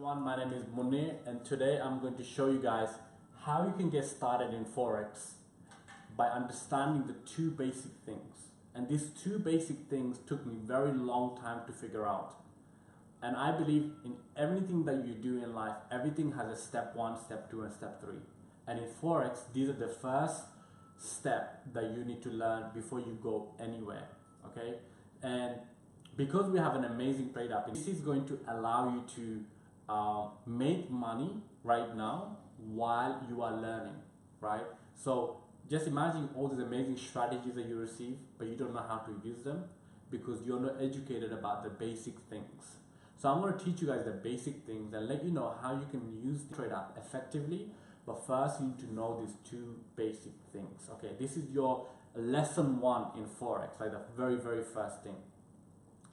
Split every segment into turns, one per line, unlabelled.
My name is Monir, and today I'm going to show you guys how you can get started in Forex by understanding the two basic things. And these two basic things took me a very long time to figure out. And I believe in everything that you do in life, everything has a step 1, step 2, and step 3. And in Forex, these are the first step that you need to learn before you go anywhere, okay? And because we have an amazing trade app, this is going to allow you to make money right now while you are learning, right? So just imagine all these amazing strategies that you receive, but you don't know how to use them because you're not educated about the basic things. So I'm going to teach you guys the basic things and let you know how you can use the trade app effectively. But first you need to know these two basic things, okay? This is your lesson 1 in Forex, like the very first thing,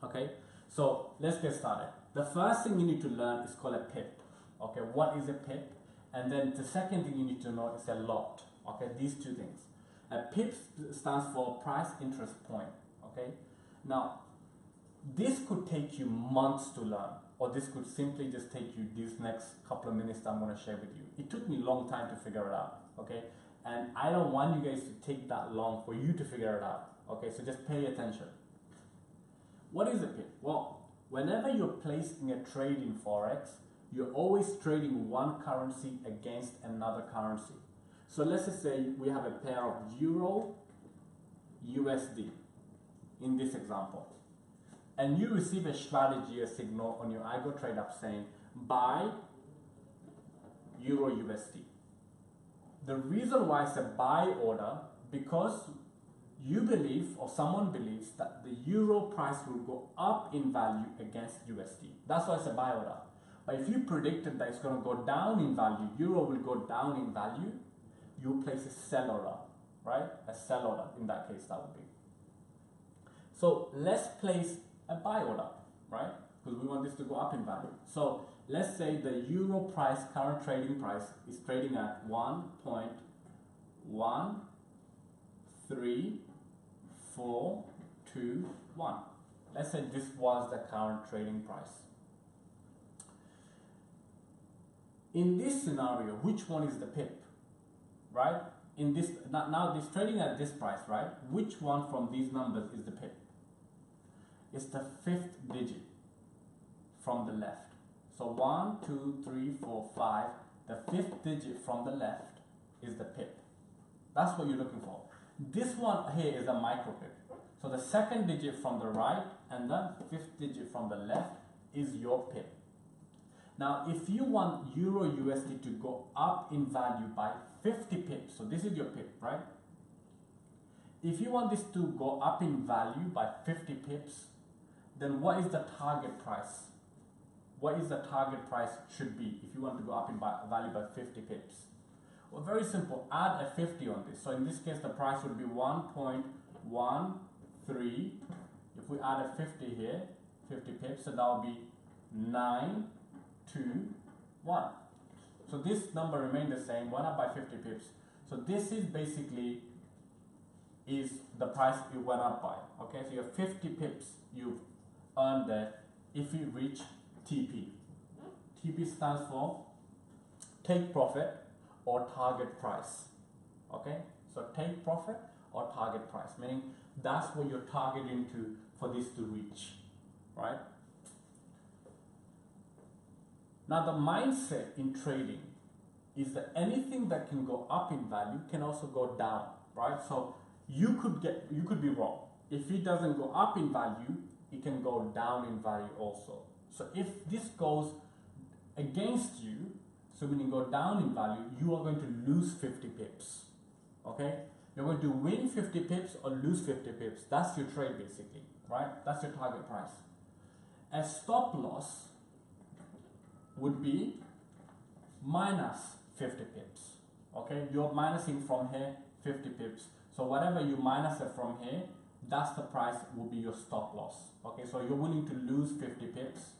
okay? So let's get started. The first thing you need to learn is called a pip. Okay, what is a pip? And then the second thing you need to know is a lot. Okay, these two things. A pip stands for price interest point. Okay, now this could take you months to learn, or this could simply just take you these next couple of minutes that I'm going to share with you. It took me a long time to figure it out. Okay, and I don't want you guys to take that long for you to figure it out. Okay, so just pay attention. What is a pip? Well, whenever you're placing a trade in Forex, you're always trading one currency against another currency. So let's just say we have a pair of Euro USD in this example. And you receive a strategy, a signal on your iGo trade app saying buy Euro USD. The reason why it's a buy order, because you believe, or someone believes, that the euro price will go up in value against USD. That's why it's a buy order. But if you predicted that it's going to go down in value, euro will go down in value, you place a sell order, right? A sell order in that case, that would be. So let's place a buy order, right? Because we want this to go up in value. So let's say the euro price, current trading price, is trading at 1.13421. Let's say this was the current trading price. In this scenario, which one is the pip, right? In this, now this trading at this price, right? Which one from these numbers is the pip? It's the 5th digit from the left. So 1, 2, 3, 4, 5. The 5th digit from the left is the pip. That's what you're looking for. This one here is a micro pip. So the 2nd digit from the right and the 5th digit from the left is your pip. Now, if you want Euro USD to go up in value by 50 pips, so this is your pip, right? If you want this to go up in value by 50 pips, then what is the target price? What is the target price should be if you want to go up in value by 50 pips? Well, very simple, add a 50 on this. So in this case, the price would be 1.13. If we add a 50 here, 50 pips, so that would be 921. So this number remained the same, went up by 50 pips. So this is basically is the price it went up by. Okay, so you have 50 pips you've earned there if you reach TP. TP stands for take profit or target price. Okay, so take profit or target price, meaning that's what you're targeting to for this to reach, right? Now the mindset in trading is that anything that can go up in value can also go down, right? So you could be wrong. If it doesn't go up in value, it can go down in value also. So if this goes against you, so when you go down in value, you are going to lose 50 pips, okay? You're going to win 50 pips or lose 50 pips. That's your trade basically, right? That's your target price. A stop loss would be minus 50 pips, okay? You're minusing from here 50 pips. So whatever you minus it from here, that's the price will be your stop loss, okay? So you're willing to lose 50 pips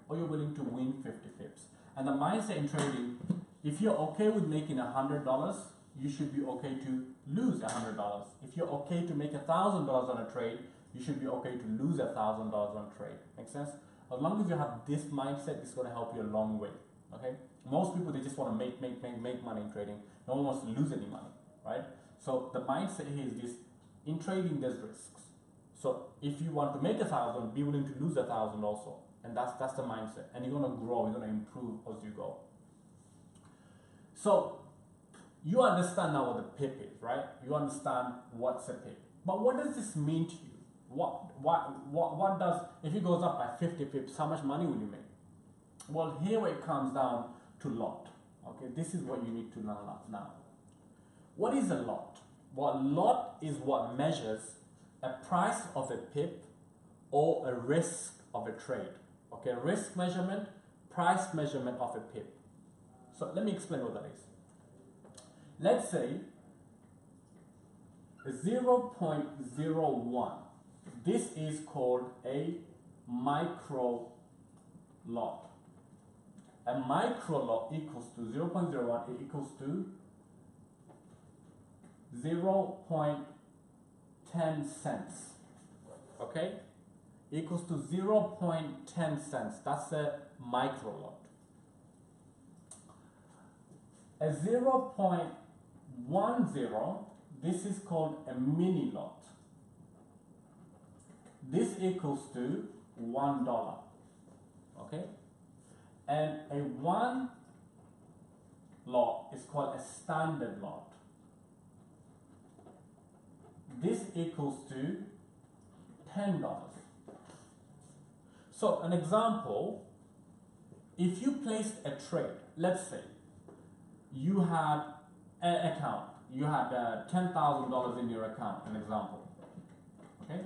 or you're willing to win 50 pips. And the mindset in trading, if you're okay with making $100, you should be okay to lose $100. If you're okay to make $1,000 on a trade, you should be okay to lose $1,000 on a trade. Make sense? As long as you have this mindset, it's going to help you a long way. Okay. Most people, they just want to make money in trading. No one wants to lose any money, right? So the mindset here is this: in trading, there's risks. So if you want to make 1,000, be willing to lose 1,000 also, and that's the mindset. And you're going to grow, you're going to improve as you go. So you understand now what the pip is, right? You understand what's a pip. But what does this mean to you? What does, if it goes up by 50 pips, how much money will you make? Well, here it comes down to lot. Okay, this is what you need to learn now. What is a lot? Well, a lot is what measures a price of a pip or a risk of a trade. Okay, risk measurement, price measurement of a pip. So let me explain what that is. Let's say 0.01. This is called a micro lot. A micro lot equals to 0.01, it equals to 0.10 cents. Okay? Equals to 0.10 cents. That's a micro lot. A 0.10, this is called a mini lot. This equals to $1. Okay? And a 1 lot is called a standard lot. This equals to $10. So an example, if you placed a trade, let's say you had an account, you had $10,000 in your account, an example, okay?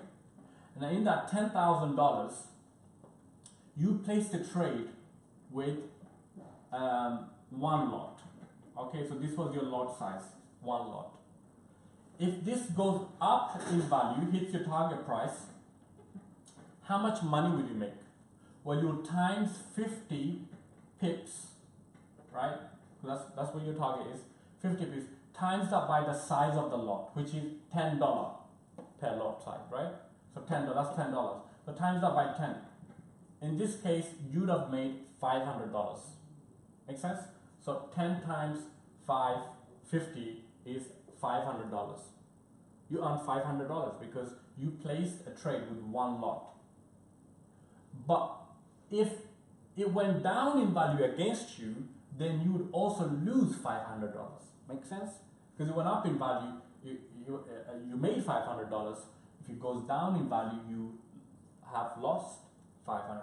And in that $10,000, you placed a trade with 1 lot, okay? So this was your lot size, 1 lot. If this goes up in value, hits your target price, how much money will you make? Well, you times 50 pips, right? That's what your target is, 50 pips, times that by the size of the lot, which is $10 per lot size, right? So $10, that's $10. So times that by 10. In this case, you'd have made $500. Make sense? So 10 times 550 is $500. You earn $500 because you placed a trade with 1 lot. But if it went down in value against you, then you would also lose $500. Make sense? Because it went up in value, you made $500. If it goes down in value, you have lost $500.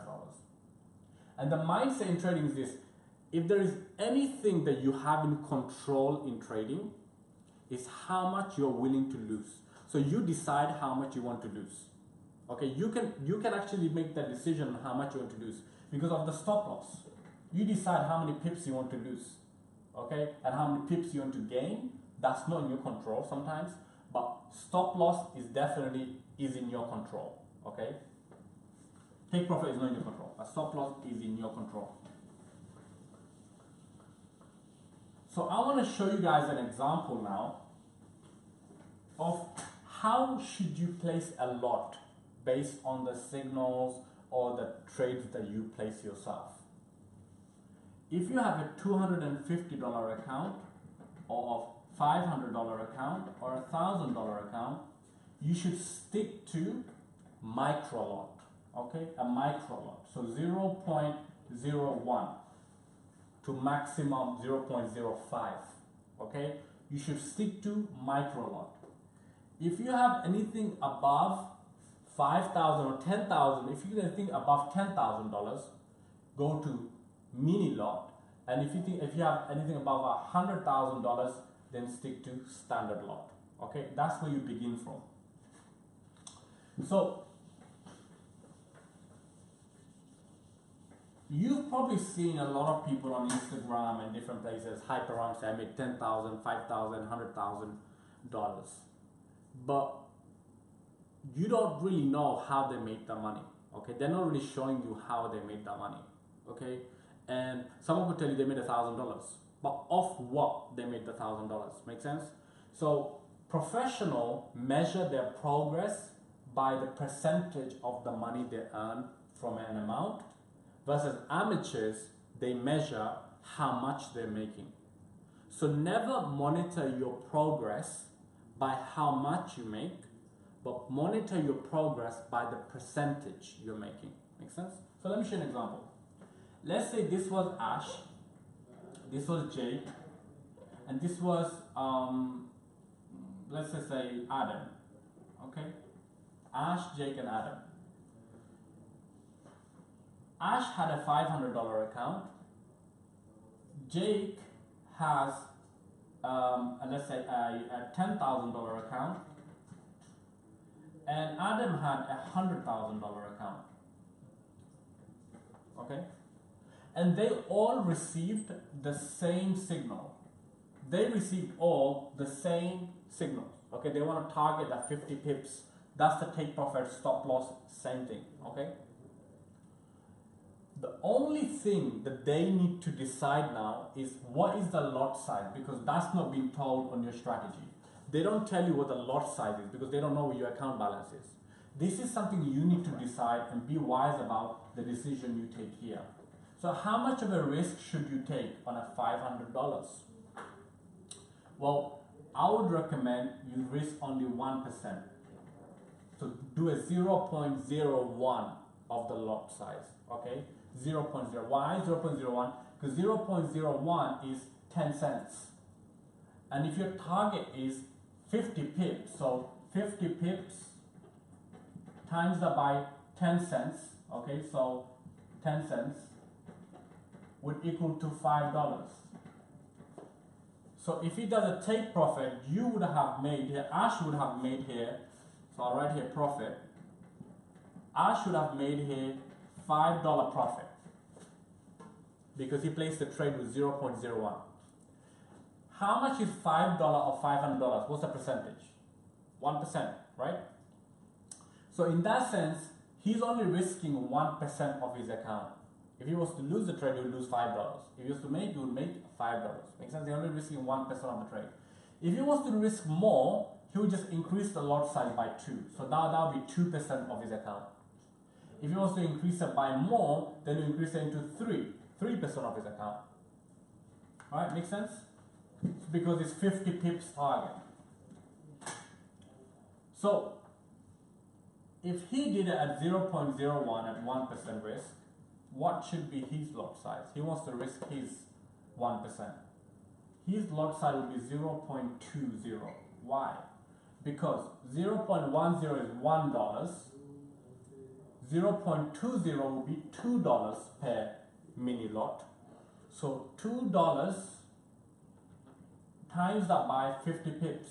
And the mindset in trading is this: if there is anything that you have in control in trading, is how much you're willing to lose. So you decide how much you want to lose. Okay, you can actually make that decision on how much you want to lose because of the stop loss. You decide how many pips you want to lose, okay, and how many pips you want to gain. That's not in your control sometimes, but stop loss is definitely in your control. Okay, take profit is not in your control. A stop loss is in your control. So I want to show you guys an example now of how should you place a lot based on the signals or the trades that you place yourself. If you have a $250 account or a $500 account or a $1,000 account, you should stick to micro lot, okay? A micro lot, so 0.01 to maximum 0.05, okay? You should stick to micro lot. If you have anything above 5,000 or 10,000, if you have anything above $10,000, go to mini lot, and if you have anything above $100,000, then stick to standard lot. Okay, that's where you begin from. So you've probably seen a lot of people on Instagram and different places hype around, say I made $10,000, $5,000, $100,000, but you don't really know how they made the money. Okay, they're not really showing you how they made the money. Okay, and someone could tell you they made $1,000, but off what they made the $1,000. Make sense? So professional measure their progress by the percentage of the money they earn from an amount versus amateurs, they measure how much they're making. So never monitor your progress by how much you make, but monitor your progress by the percentage you're making. Make sense? So let me show you an example. Let's say this was Ash, this was Jake, and this was, let's just say Adam. Okay? Ash, Jake, and Adam. Ash had a $500 account. Jake has, let's say, a $10,000 account. And Adam had a $100,000 account. Okay? And they all received the same signal. They received all the same signals. Okay? They want to target that 50 pips. That's the take profit, stop loss, same thing. Okay? The only thing that they need to decide now is what is the lot size, because that's not being told on your strategy. They don't tell you what the lot size is because they don't know what your account balance is. This is something you need to decide and be wise about the decision you take here. So how much of a risk should you take on a $500? Well, I would recommend you risk only 1%. So do a 0.01 of the lot size, okay? 0.0. Why 0.01? Because 0.01 is 10 cents. And if your target is 50 pips, so 50 pips times that by 10 cents, okay, so 10 cents would equal to $5. So if he does a take profit, you would have made here, Ash would have made here, so I'll write here profit. Ash should have made here $5 profit because he placed the trade with 0.01. How much is $5 or $500? What's the percentage? 1%, right? So in that sense, he's only risking 1% of his account. If he was to lose the trade, he would lose $5. If he was to make, he would make $5. Makes sense? He's only risking 1% of the trade. If he was to risk more, he would just increase the lot size by 2. So that would be 2% of his account. If he was to increase it by more, then he increase it into 3% of his account. Alright, make sense? Because it's 50 pips target. So if he did it at 0.01 at 1% risk, what should be his lot size? He wants to risk his 1%. His lot size will be 0.20. Why? Because 0.10 is $1. 0.20 will be $2 per mini lot. So $2 times that by 50 pips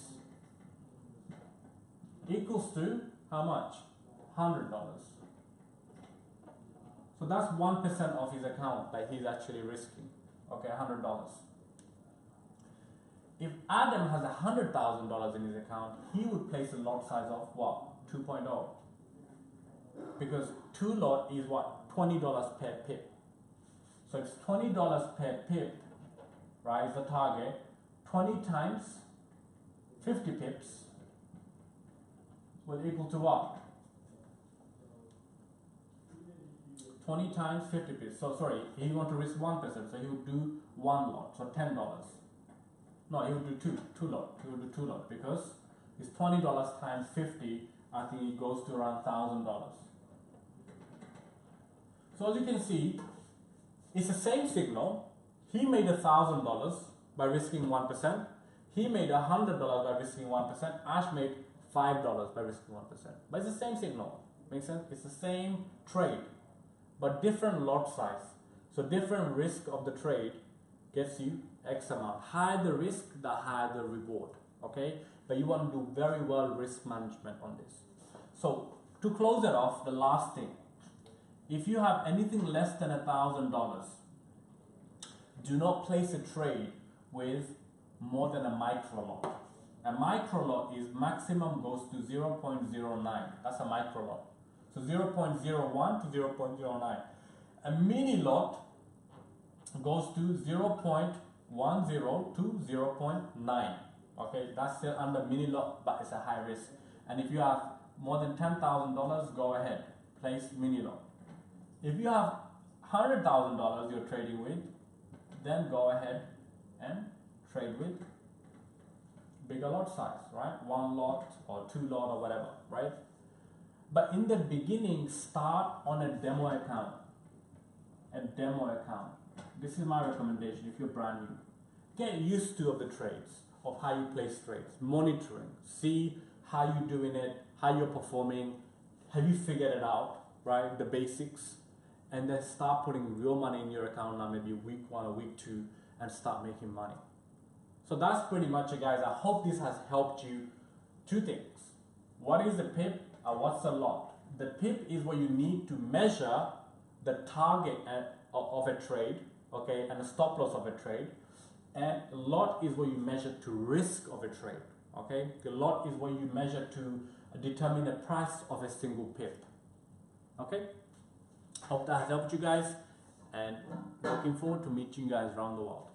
equals to how much? $100. So that's 1% of his account that he's actually risking. Okay, $100. If Adam has $100,000 in his account, he would place a lot size of what? 2.0. Because 2 lot is what? $20 per pip. So it's $20 per pip, right, is the target. 20 times 50 pips will equal to what? 20 times 50 pips. So sorry, he want to risk 1%, so he would do 1 lot, so $10. No, he would do two lot. He would do 2 lot because it's $20 times 50. I think it goes to around $1,000. So as you can see, it's the same signal. He made $1,000 by risking 1%. He made $100 by risking 1%. Ash made $5 by risking 1%. But it's the same signal. Makes sense? It's the same trade, but different lot size. So different risk of the trade gets you X amount. Higher the risk, the higher the reward. Okay? But you want to do very well risk management on this. So to close it off, the last thing. If you have anything less than $1,000, do not place a trade with more than a micro lot. A micro lot is maximum goes to 0.09. That's a micro lot. So 0.01 to 0.09. A mini lot goes to 0.10 to 0.9. Okay, that's still under mini lot, but it's a high risk. And if you have more than $10,000, go ahead, place mini lot. If you have $100,000 you're trading with, then go ahead and trade with bigger lot size, right? 1 lot or 2 lot or whatever, right? But in the beginning, start on a demo account. A demo account. This is my recommendation if you're brand new. Get used to of the trades, of how you place trades, monitoring, see how you're doing it, how you're performing, have you figured it out, right? The basics, and then start putting real money in your account now, maybe week 1 or week 2, and start making money. So that's pretty much it, guys. I hope this has helped you. 2 things. What is the pip and what's the lot? The pip is what you need to measure the target of a trade, okay, and the stop loss of a trade. And lot is what you measure to risk of a trade, okay? The lot is what you measure to determine the price of a single pip, okay? Hope that has helped you guys, and looking forward to meeting you guys around the world.